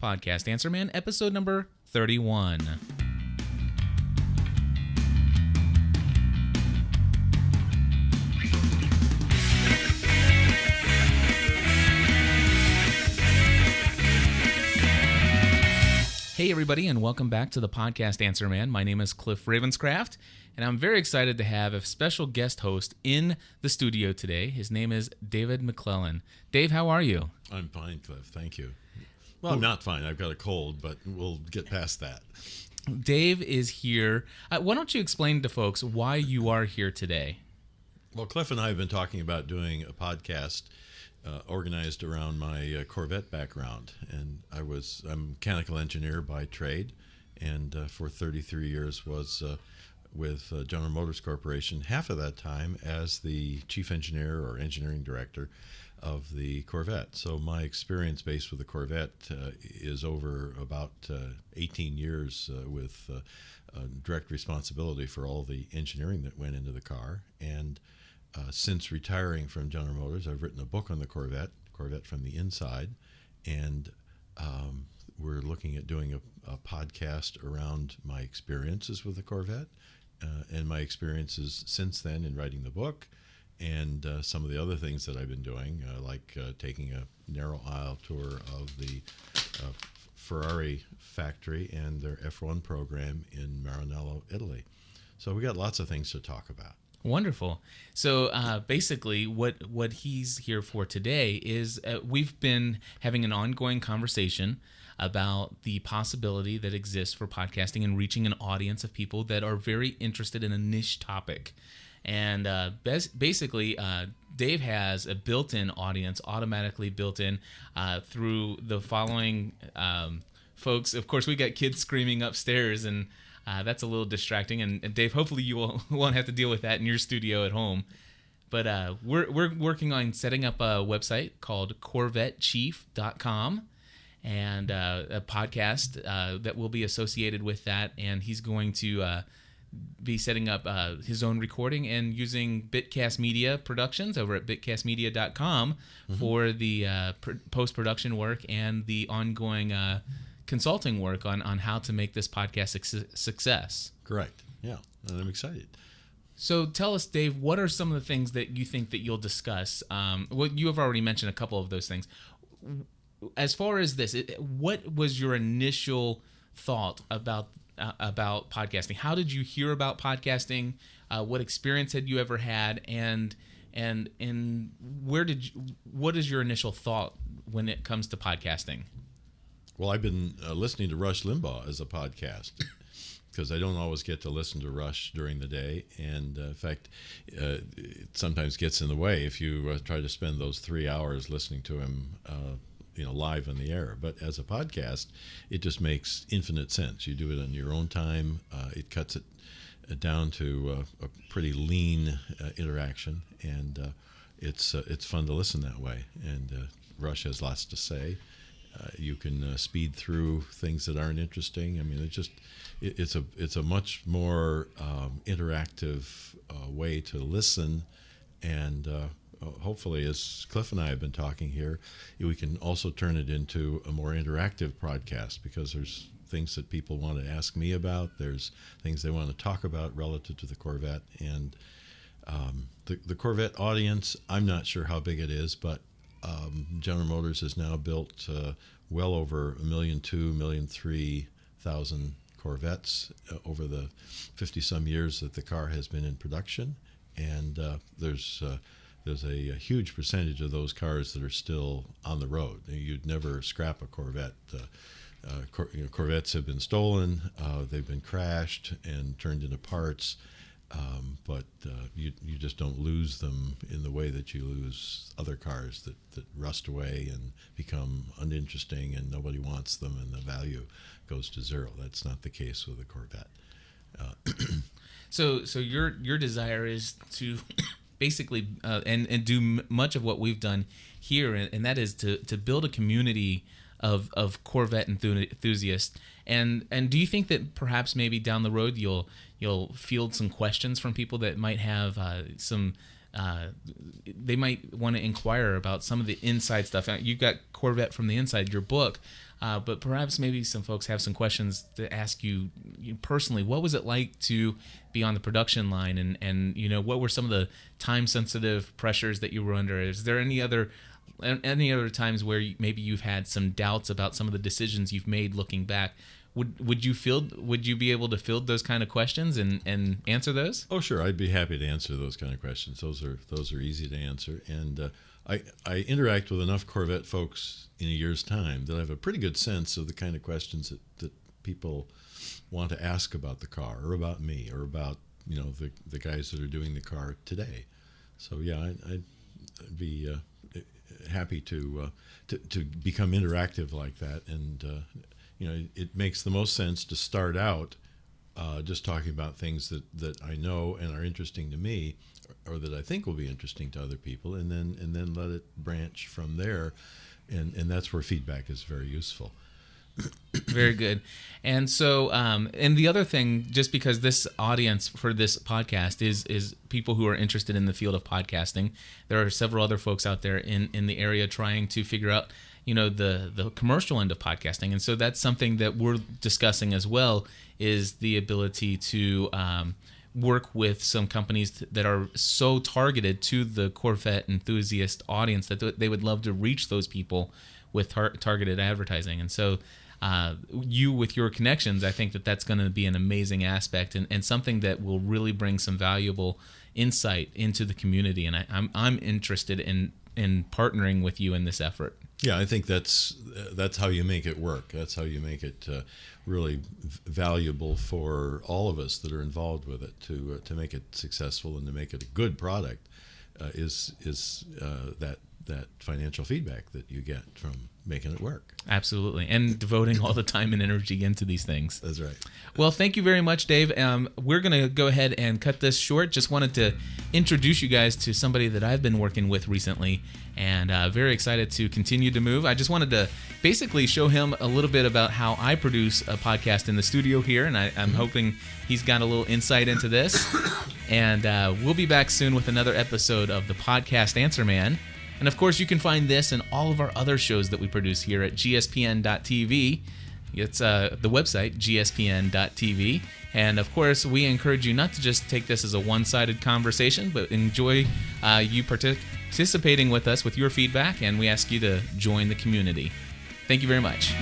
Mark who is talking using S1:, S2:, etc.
S1: Podcast Answer Man, episode number 31. Hey everybody, and welcome back to the Podcast Answer Man. My name is Cliff Ravenscraft, and I'm very excited to have a special guest host in the studio today. His name is David McLellan. Dave, how are you?
S2: I'm fine, Cliff. Thank you. Well, I'm not fine. I've got a cold, but we'll get past that.
S1: Dave is here. Why don't you explain to folks why you are here today?
S2: Well, Cliff and I have been talking about doing a podcast organized around my Corvette background, and I'm a mechanical engineer by trade, and for 33 years was with General Motors Corporation, half of that time as the chief engineer or engineering director of the Corvette. So my experience base with the Corvette is over about 18 years with direct responsibility for all the engineering that went into the car. And since retiring from General Motors, I've written a book on the Corvette from the Inside, and we're looking at doing a podcast around my experiences with the Corvette and my experiences since then in writing the book, and some of the other things that I've been doing, like taking a narrow aisle tour of the Ferrari factory and their F1 program in Maranello, Italy. So we got lots of things to talk about.
S1: Wonderful. So basically what he's here for today is we've been having an ongoing conversation about the possibility that exists for podcasting and reaching an audience of people that are very interested in a niche topic. And basically, Dave has a built-in audience, automatically built in through the following folks. Of course, we got kids screaming upstairs, and that's a little distracting. And Dave, hopefully you won't have to deal with that in your studio at home. But we're working on setting up a website called CorvetteChief.com, and a podcast that will be associated with that. And he's going to be setting up his own recording and using Bitcast Media Productions over at bitcastmedia.com for the post-production work and the ongoing consulting work on how to make this podcast success.
S2: Correct. Yeah, and I'm excited.
S1: So tell us, Dave, what are some of the things that you think that you'll discuss? Well, you have already mentioned a couple of those things. As far as this, what was your initial thought about podcasting? How did you hear about podcasting? What experience had you ever had? And what is your initial thought when it comes to podcasting?
S2: Well, I've been listening to Rush Limbaugh as a podcast because I don't always get to listen to Rush during the day. And in fact, it sometimes gets in the way if you try to spend those 3 hours listening to him live in the air. But as a podcast, it just makes infinite sense. You do it on your own time. It cuts it down to a pretty lean interaction, and it's fun to listen that way. And Rush has lots to say. You can speed through things that aren't interesting. I mean, it's a much more interactive way to listen, and hopefully, as Cliff and I have been talking here, we can also turn it into a more interactive podcast, because there's things that people want to ask me about. There's things they want to talk about relative to the Corvette. And the Corvette audience, I'm not sure how big it is, but General Motors has now built well over 1,200,000, 1,300,000 Corvettes over the 50-some years that the car has been in production. And there's a huge percentage of those cars that are still on the road. You'd never scrap a Corvette. Corvettes have been stolen, they've been crashed and turned into parts, but you just don't lose them in the way that you lose other cars that rust away and become uninteresting and nobody wants them and the value goes to zero. That's not the case with a Corvette.
S1: So your desire is to basically and do much of what we've done here, and that is to build a community of Corvette enthusiasts. And do you think that perhaps maybe down the road you'll field some questions from people that might have some they might want to inquire about some of the inside stuff. You've got Corvette from the Inside, your book, but perhaps maybe some folks have some questions to ask you personally. What was it like to be on the production line, and what were some of the time-sensitive pressures that you were under? Is there any other times where maybe you've had some doubts about some of the decisions you've made looking back? Would you be able to field those kind of questions and answer those?
S2: Oh, sure. I'd be happy to answer those kind of questions. Those are easy to answer. And I interact with enough Corvette folks in a year's time that I have a pretty good sense of the kind of questions that people want to ask about the car, or about me, or about the guys that are doing the car today. So yeah, I'd be happy to become interactive like that. And it makes the most sense to start out just talking about things that I know and are interesting to me, or that I think will be interesting to other people, and then let it branch from there, and that's where feedback is very useful.
S1: Very good. And so, and the other thing, just because this audience for this podcast is people who are interested in the field of podcasting, there are several other folks out there in the area trying to figure out the commercial end of podcasting. And so that's something that we're discussing as well, is the ability to work with some companies that are so targeted to the Corvette enthusiast audience that they would love to reach those people with targeted advertising. And so you, with your connections, I think that's going to be an amazing aspect, and something that will really bring some valuable insight into the community. And I'm interested in partnering with you in this effort.
S2: Yeah, I think that's how you make it work. That's how you make it really valuable for all of us that are involved with it, to make it successful and to make it a good product. Is that financial feedback that you get from making it work.
S1: Absolutely, and devoting all the time and energy into these things.
S2: That's right.
S1: Well, thank you very much, Dave. We're going to go ahead and cut this short. Just wanted to introduce you guys to somebody that I've been working with recently, and very excited to continue to move. I just wanted to basically show him a little bit about how I produce a podcast in the studio here, and I'm hoping he's got a little insight into this. And we'll be back soon with another episode of the Podcast Answer Man. And of course, you can find this and all of our other shows that we produce here at gspn.tv. It's the website, gspn.tv. And of course, we encourage you not to just take this as a one-sided conversation, but enjoy you participating with us with your feedback, and we ask you to join the community. Thank you very much.